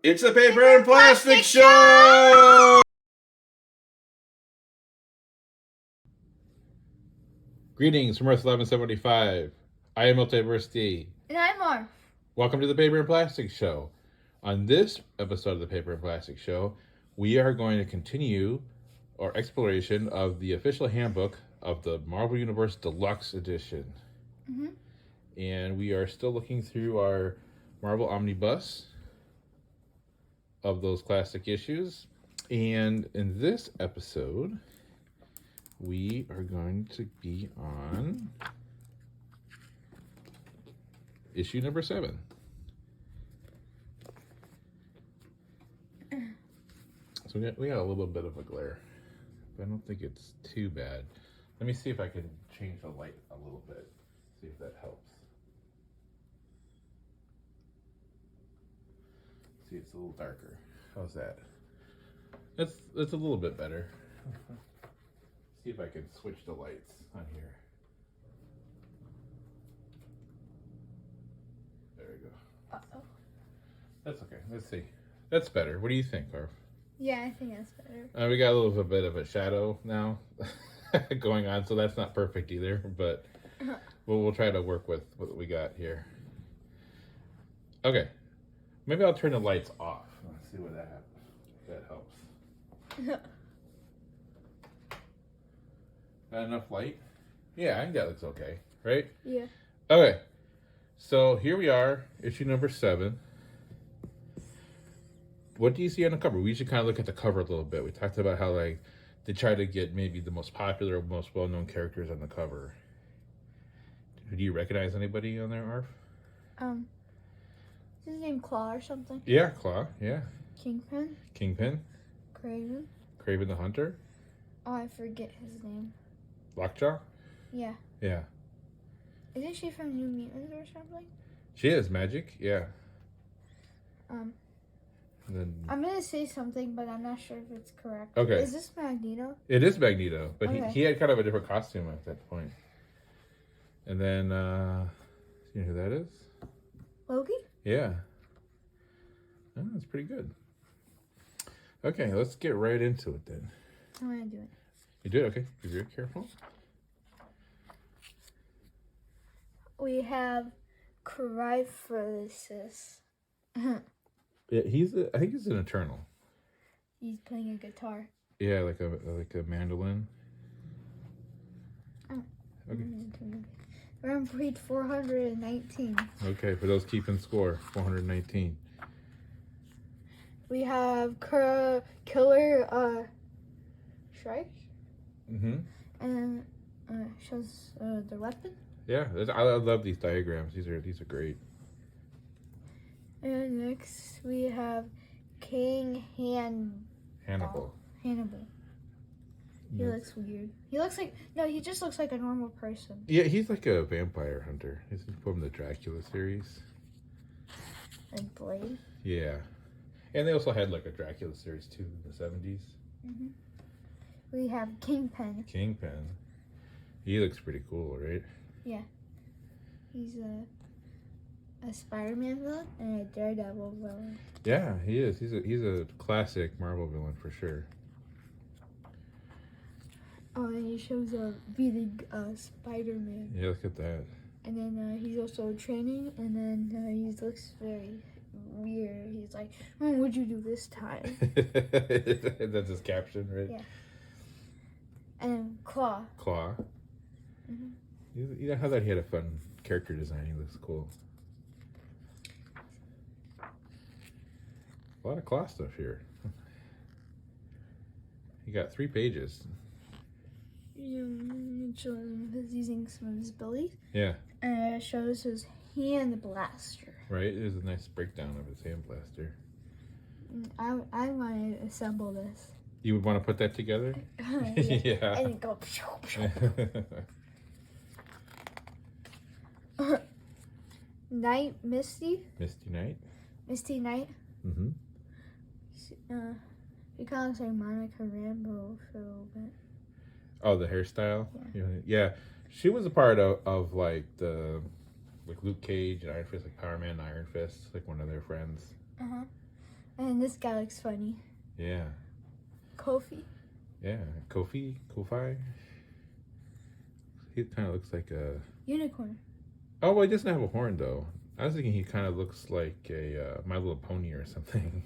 It's the Paper and Plastic Show! Greetings from Earth 1175. I am Multiverse D. And I'm Marv. Welcome to the Paper and Plastic Show. On this episode of the Paper and Plastic Show, we are going to continue our exploration of the official handbook of the Marvel Universe Deluxe Edition. Mm-hmm. And we are still looking through our Marvel Omnibus of those classic issues. And in this episode, we are going to be on issue number 7. So we got a little bit of a glare, but I don't think it's too bad. Let me see if I can change the light a little bit, see if that helps. See, it's a little darker. How's that? That's a little bit better. See if I can switch the lights on here. There we go. Uh-oh. That's okay. Let's see. That's better. What do you think, Arf? Yeah, I think that's better. We got a little bit of a shadow now going on, so that's not perfect either, but we'll try to work with what we got here. Okay. Maybe I'll turn the lights off. Let's see what that happens. That helps. Got enough light? Yeah, I think that looks okay, right? Yeah. Okay. So here we are, issue number 7. What do you see on the cover? We should kind of look at the cover a little bit. We talked about how they try to get maybe the most popular or most well-known characters on the cover. Do you recognize anybody on there, Arf? Is his name Claw or something? Yeah, Claw, yeah. Kingpin? Craven Craven? the Hunter? Oh, I forget his name. Lockjaw? Yeah. Yeah. Isn't she from New Mutants or something? She is Magic, yeah. And then, I'm gonna say something, but I'm not sure if it's correct. Okay. Is this Magneto? it is Magneto, but Okay. he had kind of a different costume at that point. And then, you know who that is? Loki? Yeah. Oh, that's pretty good. Okay, let's get right into it then. I'm gonna do it. You do it? Okay. Be very careful. We have Cryphosis. Yeah, I think he's an Eternal. He's playing a guitar. Yeah, like a mandolin. Oh. Okay. We're on page 419. Okay, for those keeping score, 419. We have Killer Strike. Mm-hmm. And shows the weapon. Yeah, I love these diagrams. These are great. And next we have King Hannibal. He looks weird. He just looks like a normal person. Yeah, he's like a vampire hunter. He's from the Dracula series. And Blade. Yeah. And they also had like a Dracula series too in the 70s. Mm-hmm. We have Kingpin. He looks pretty cool, right? Yeah. He's a Spider-Man villain and a Daredevil villain. Yeah, he is. He's a classic Marvel villain for sure. Oh, and he shows beating Spider-Man. Yeah, look at that. And then he's also training, and then he looks very weird. He's like, what'd you do this time? That's his caption, right? Yeah. And Claw. Mm-hmm. You know how that he had a fun character design. He looks cool. A lot of Claw stuff here. You got 3 pages. He's using some of his abilities. Yeah. And it shows his hand blaster. Right? There's a nice breakdown of his hand blaster. I want to assemble this. You would want to put that together? Yeah. And it go. Misty Knight. Mm-hmm. He kind of looks like Monica Rambeau for a little bit. Oh, the hairstyle? Yeah. Yeah. She was a part of like the like Luke Cage and Iron Fist, like Power Man and Iron Fist, like one of their friends. Uh-huh. And this guy looks funny. Yeah. Kofi. Yeah. Kofi. He kind of looks like a Unicorn. Oh, well, he doesn't have a horn though. I was thinking he kind of looks like a My Little Pony or something.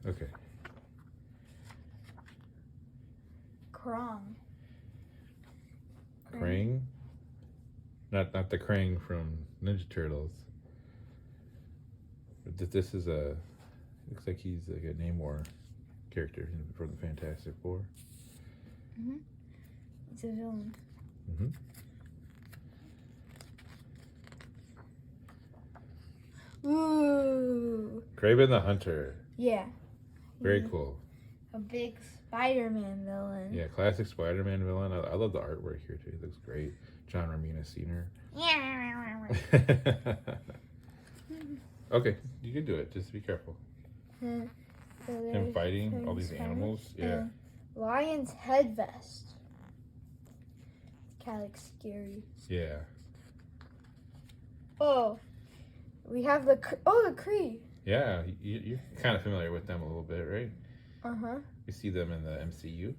Okay. Krong. Krang? Not the Krang from Ninja Turtles. But this is looks like he's like a Namor character from the Fantastic Four. Mhm. He's a villain. Mhm. Ooh. Kraven the Hunter. Yeah. Very cool. A big Spider-Man villain. Yeah, classic Spider-Man villain. I love the artwork here too. It looks great. John Romita Sr. Okay, you can do it. Just be careful. So Him fighting all these spiders. animals. Yeah. Lion's head vest. Kind of looks scary. Yeah. Oh, we have the Kree. Yeah, you're kind of familiar with them a little bit, right? Uh-huh. You see them in the MCU.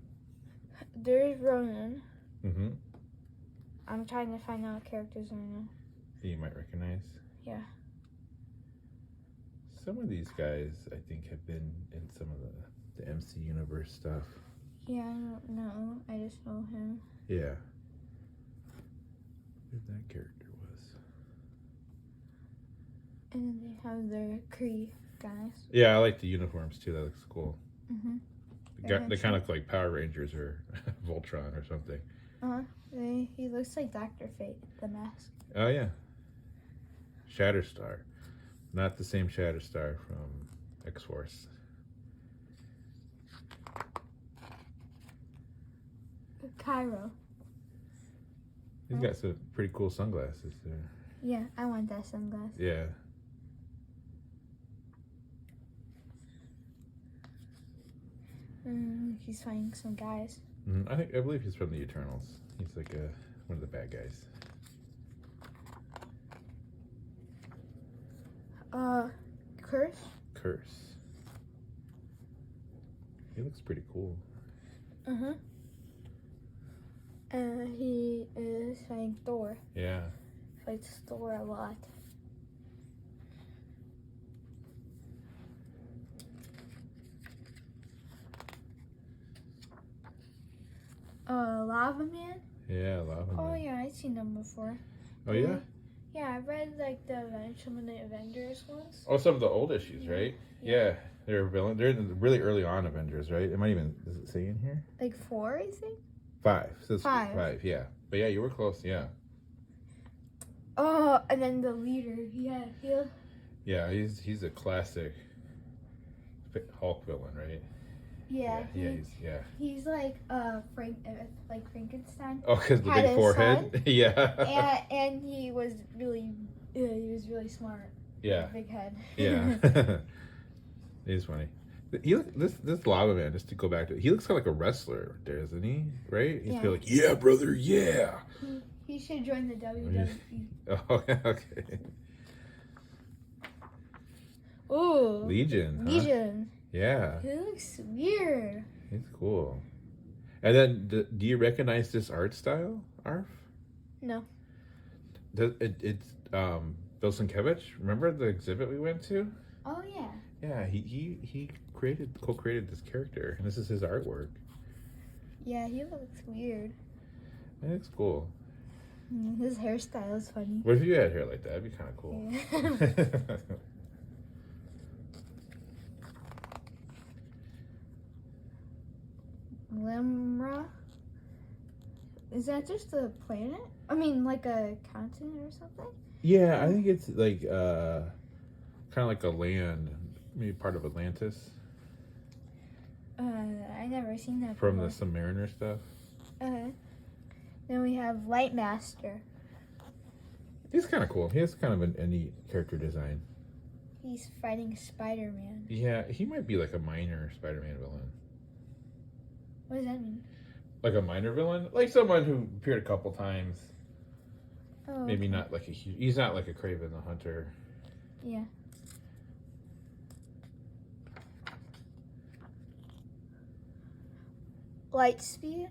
There's Ronan. Mm-hmm. I'm trying to find out characters right now. You might recognize. Yeah. Some of these guys, I think, have been in some of the MC Universe stuff. Yeah, I don't know. I just know him. Yeah. Who that character was. And then they have their Kree guys. Yeah, I like the uniforms too. That looks cool. Mm-hmm. They kind of look like Power Rangers or Voltron or something. Uh-huh. He looks like Dr. Fate, the mask. Oh, yeah. Shatterstar. Not the same Shatterstar from X-Force. Cairo. He's got some pretty cool sunglasses there. Yeah, I want that sunglass. Yeah. He's fighting some guys. I believe he's from the Eternals. He's like one of the bad guys. Curse. He looks pretty cool. Uh-huh. He is fighting Thor. Yeah. Fights Thor a lot. Lava Man? Yeah, Lava Man. Oh yeah, I've seen them before. Oh, yeah? Yeah, I read like some of the Avengers ones. Oh, some of the old issues, right? Yeah. They're villain. They're in the really early on Avengers, right? It might even, does it say in here? Like 4, I think? 5. So 5. 5, yeah. But yeah, you were close, yeah. Oh, and then the leader. Yeah, he's a classic Hulk villain, right? Yeah. He's like like Frankenstein. Oh, because the had big a forehead. son. Yeah. And he was really smart. Yeah. Big head. Yeah. He's funny. This Lava Man, just to go back to it, he looks kind of like a wrestler there, doesn't he? Right? He's like, yeah, brother, yeah. He should join the WWE. Oh, okay. Ooh. Legion. Huh? Legion. Yeah. He looks weird. He's cool. And then, do you recognize this art style, Arf? No. It's Bill Sienkiewicz. Remember the exhibit we went to? Oh yeah. Yeah, he co-created this character, and this is his artwork. Yeah, he looks weird. It looks cool. His hairstyle is funny. What if you had hair like that? That'd be kind of cool. Yeah. Limra? Is that just a planet? I mean, like a continent or something? Yeah, I think it's like kind of like a land, maybe part of Atlantis. I never seen that From before. the Submariner stuff. Then we have Lightmaster. He's kind of cool. He has kind of a neat character design. He's fighting Spider-Man. Yeah, he might be like a minor Spider-Man villain. What does that mean? Like a minor villain? Like someone who appeared a couple times. Oh, Maybe not like a huge... He's not like a Kraven the Hunter. yeah. light speed.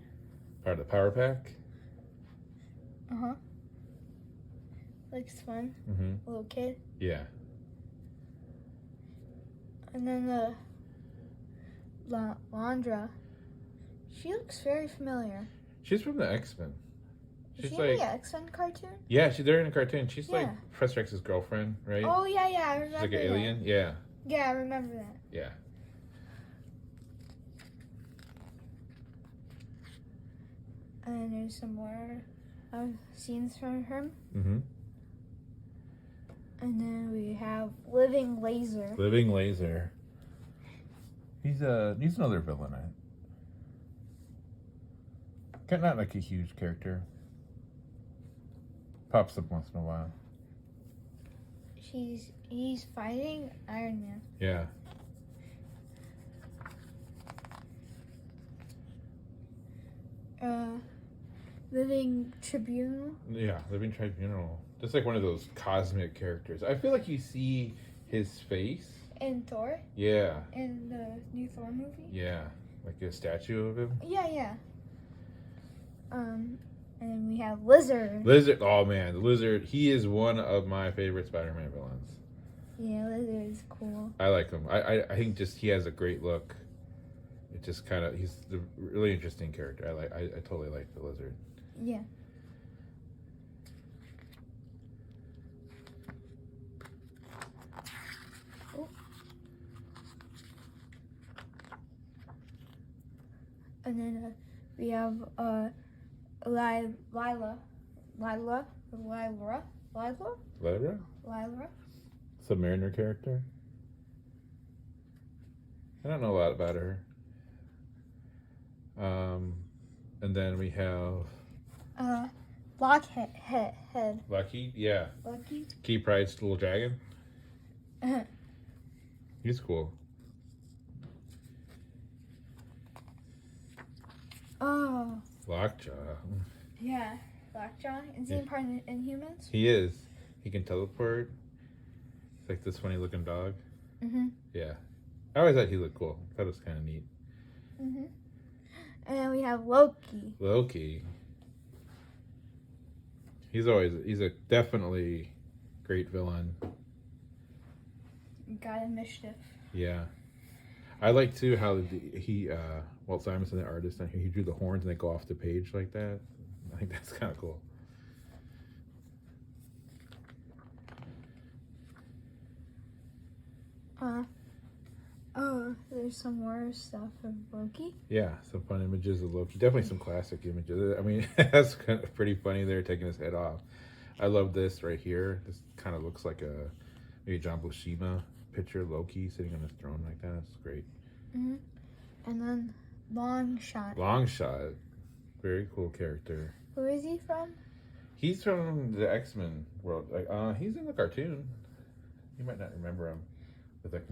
Part of the power pack. Looks fun. Mm-hmm. Little kid. Yeah. And then the Landra. She looks very familiar. She's from the X-Men. Is She's she like, in the X-Men cartoon? yeah, they're in a cartoon. She's Yeah. like Professor X's girlfriend, right? Oh yeah, I remember. She's like an that. alien. Yeah. Yeah, I remember that. Yeah. And there's some more scenes from her. Mm-hmm. And then we have Living Laser. Living Laser. He's another villain. Not like a huge character. Pops up once in a while. He's fighting Iron Man. Yeah. Living Tribunal. Yeah, Living Tribunal. Just like one of those cosmic characters. I feel like you see his face. And Thor. Yeah. In the new Thor movie. Yeah. Like a statue of him. Yeah. And we have Lizard. Lizard. Oh man, the Lizard. He is one of my favorite Spider-Man villains. Yeah, Lizard is cool. I like him. I think just he has a great look. It just kind of he's a really interesting character. I totally like the Lizard. Yeah. Oh. And then we have Lila. Submariner character. I don't know a lot about her. And then we have Blockhead. Lucky. Yeah. Lucky. Key Pride's little dragon. He's cool. Oh. Lockjaw. Yeah. Lockjaw. Is he part of Inhumans? He is. He can teleport. It's like this funny looking dog. Mm-hmm. Yeah. I always thought he looked cool. I thought it was kind of neat. Mm-hmm. And then we have Loki. Loki. He's a definitely great villain. God of Mischief. Yeah. I like too how Walt Simonson, the artist, and he drew the horns and they go off the page like that. I think that's kind of cool. Oh, there's some more stuff of Loki. Yeah, some fun images of Loki. Definitely some classic images. I mean, that's kind of pretty funny. They're taking his head off. I love this right here. This kind of looks like maybe John Buscema picture of Loki sitting on his throne like that. It's great. Mm-hmm. And then Longshot. Longshot. Very cool character. Who is he from? He's from the X-Men world. He's in the cartoon. You might not remember him. With like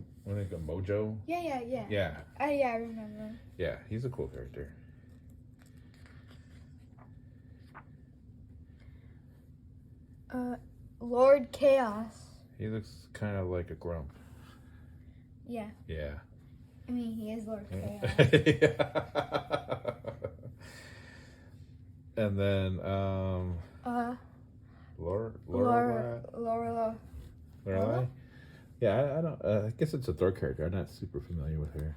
a Mojo. Yeah. Yeah. Yeah, I remember. Yeah, he's a cool character. Lord Chaos. He looks kind of like a grump. Yeah. Yeah. I mean, he is Lord Chaos. And then, Lorelai? Yeah, I don't. I guess it's a Thor character. I'm not super familiar with her.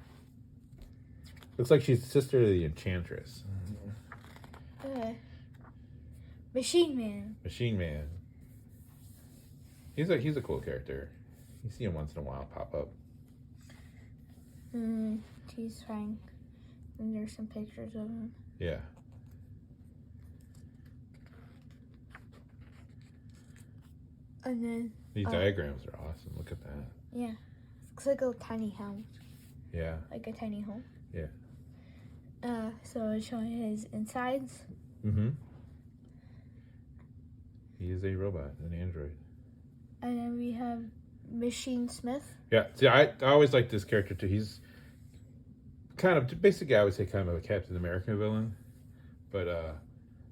Looks like she's sister to the Enchantress. Machine Man. Machine Man. He's a cool character. You see him once in a while pop up. He's Frank. And there's some pictures of him. Yeah. And then These diagrams are awesome. Look at that. Yeah. Looks like a tiny house. Yeah. Like a tiny home. Yeah. So it's showing his insides. Mm-hmm. He is a robot, an android. And then we have Machine Smith. Yeah. See, I always like this character too. He's kind of basically, I would say, kind of a Captain America villain, but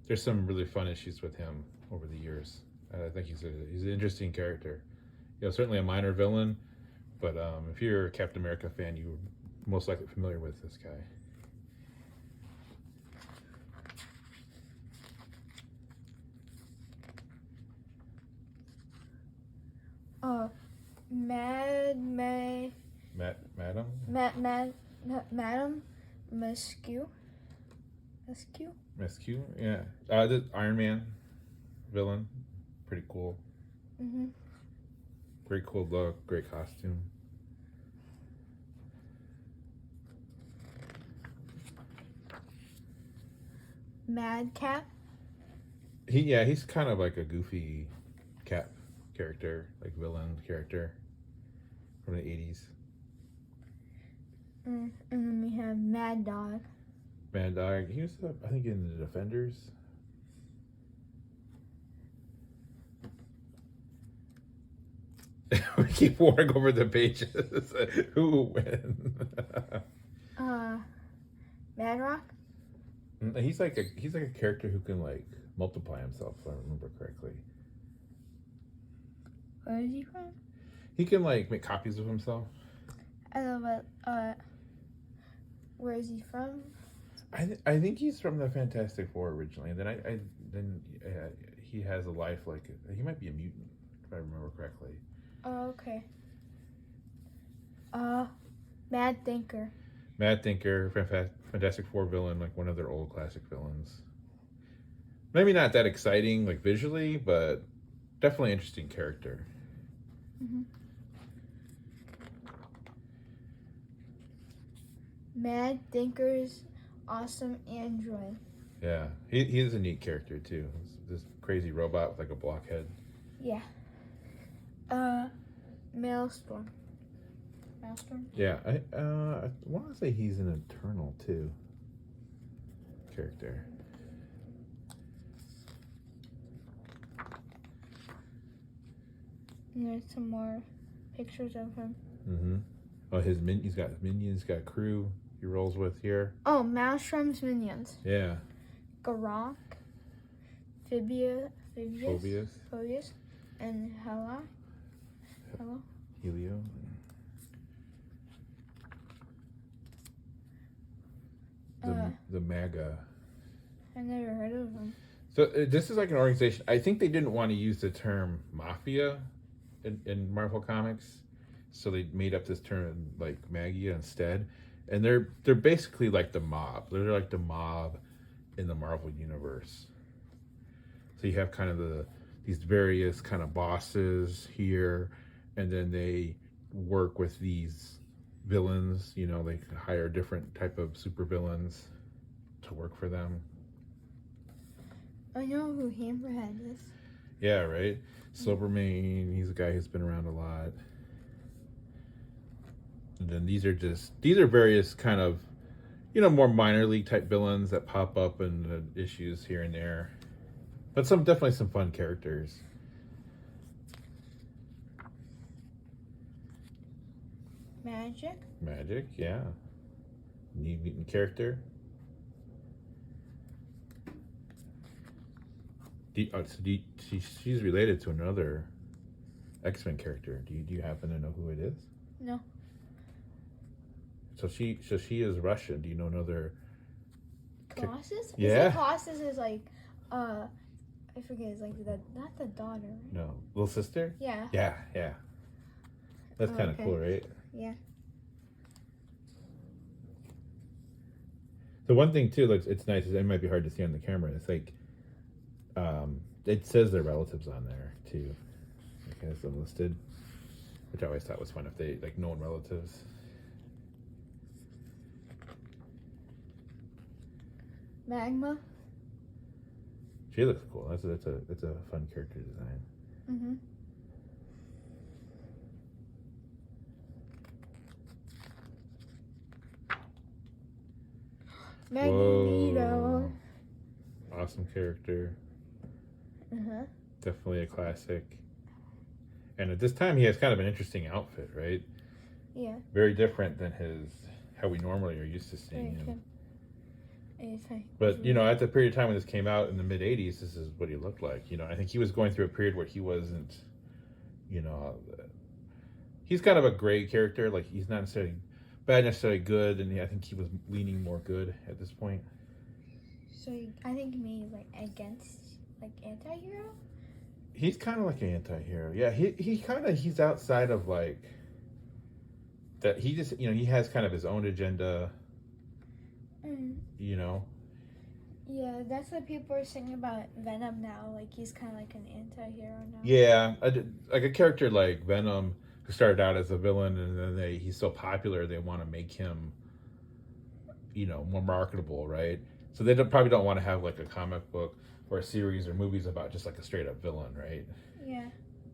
there's some really fun issues with him over the years. I think he's an interesting character. Certainly a minor villain, but if you're a Captain America fan, you're most likely familiar with this guy. Madam Mescu. Mescu, yeah. The Iron Man villain, pretty cool. Mhm. Great cool look, great costume. Madcap. He's kind of like a goofy Cap character, like villain character from the 80s. And then we have Mad Dog. Mad Dog, he was, I think, in the Defenders. We keep warring over the pages. Who will win? Mad Rock. He's like a character who can like multiply himself, if I remember correctly. Where is he from? He can like make copies of himself. I don't know, but where is he from? I think he's from the Fantastic Four originally, and then he has a life like he might be a mutant, if I remember correctly. Oh, okay. Mad Thinker. Mad Thinker, Fantastic Four villain, like one of their old classic villains. Maybe not that exciting, like visually, but definitely interesting character. Mm-hmm. Mad Thinker's awesome android. Yeah, he is a neat character too. This crazy robot with like a blockhead. Yeah. Maelstrom. Maelstrom? Yeah, I want to say he's an Eternal too. Character. And there's some more pictures of him. Mm-hmm. Oh, he's got minions, got crew he rolls with here. Oh, Maelstrom's minions. Yeah. Garok, Phobius, and Hello. Helio. The MAGA. I never heard of them. So this is like an organization. I think they didn't want to use the term mafia in Marvel Comics, so they made up this term like Magia instead. And they're basically like the mob. They're like the mob in the Marvel Universe. So you have kind of these various kind of bosses here, and then they work with these villains. You know, they hire different type of super villains to work for them. I know who Hammerhead is. Yeah, right. Silvermane, he's a guy who's been around a lot. And then these are various kind of, more minor league type villains that pop up in issues here and there. But definitely some fun characters. Magic, yeah. Neat mutant character. She's related to another X-Men character. Do you happen to know who it is? No. So she is Russian. Do you know another? Colossus? Yeah. Colossus is like, I forget. It's like not the daughter. Right? No, little sister. Yeah. Yeah. That's kind of cool, right? Yeah. The one thing too, it's nice. It might be hard to see on the camera. It's like, it says their relatives on there too. It has them listed, which I always thought was fun if they like known relatives. Magma. She looks cool. That's a fun character design. Mm-hmm. Magneto. Whoa. Awesome character. Uh-huh. Definitely a classic. And at this time, he has kind of an interesting outfit, right? Yeah. Very different than how we normally are used to seeing him. But, at the period of time when this came out in the mid-'80s, this is what he looked like. I think he was going through a period where he wasn't, he's kind of a gray character. Like, he's not necessarily bad, necessarily good, and I think he was leaning more good at this point. So I think maybe, like, against, like, anti-hero? He's kind of like an anti-hero. Yeah, he's outside of like that. He just he has kind of his own agenda. Mm. You know. Yeah, that's what people are saying about Venom now. Like he's kind of like an anti-hero now. Yeah, like a character like Venom, who started out as a villain, and then he's so popular they want to make him, more marketable, right? So they probably don't want to have like a comic book or a series or movies about just like a straight up villain, right? Yeah.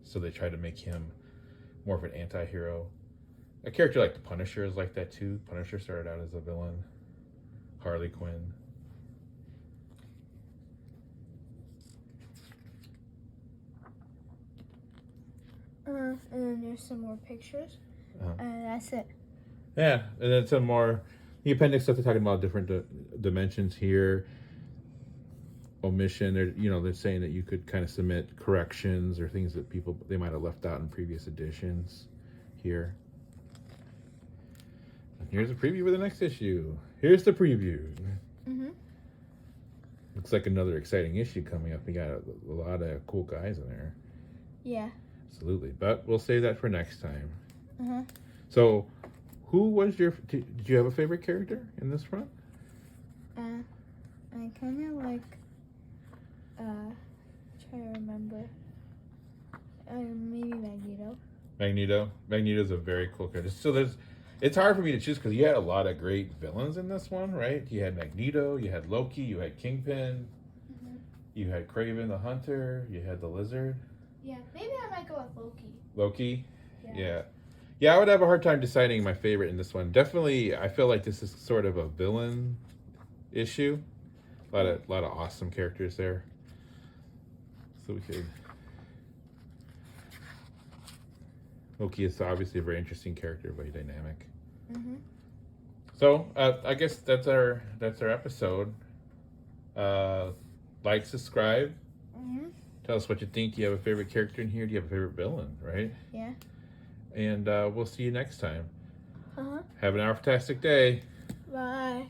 So they try to make him more of an anti-hero. A character like the Punisher is like that too. Punisher started out as a villain. Harley Quinn. And then there's some more pictures. And that's it. Yeah, and then some more. The appendix stuff, they're talking about different dimensions here. Omission, they're saying that you could kind of submit corrections or things that they might have left out in previous editions here. And here's a preview for the next issue. Here's the preview. Mm-hmm. Looks like another exciting issue coming up. We got a lot of cool guys in there. Yeah. Absolutely. But we'll save that for next time. Uh-huh. So, who was did you have a favorite character in this run? I kind of like, try to remember. Maybe Magneto. Magneto's a very cool character. So it's hard for me to choose because you had a lot of great villains in this one, right? You had Magneto, you had Loki, you had Kingpin, you had Kraven the Hunter, you had the Lizard. Yeah, maybe I might go with Loki. Loki? Yeah, I would have a hard time deciding my favorite in this one. Definitely, I feel like this is sort of a villain issue. A lot of awesome characters there. So we could. Loki is obviously a very interesting character, very dynamic. Mm-hmm. So I guess that's our episode. Like, subscribe. Mm-hmm. Tell us what you think. Do you have a favorite character in here? Do you have a favorite villain? Right? Yeah. And we'll see you next time. Uh-huh. Have an fantastic day. Bye.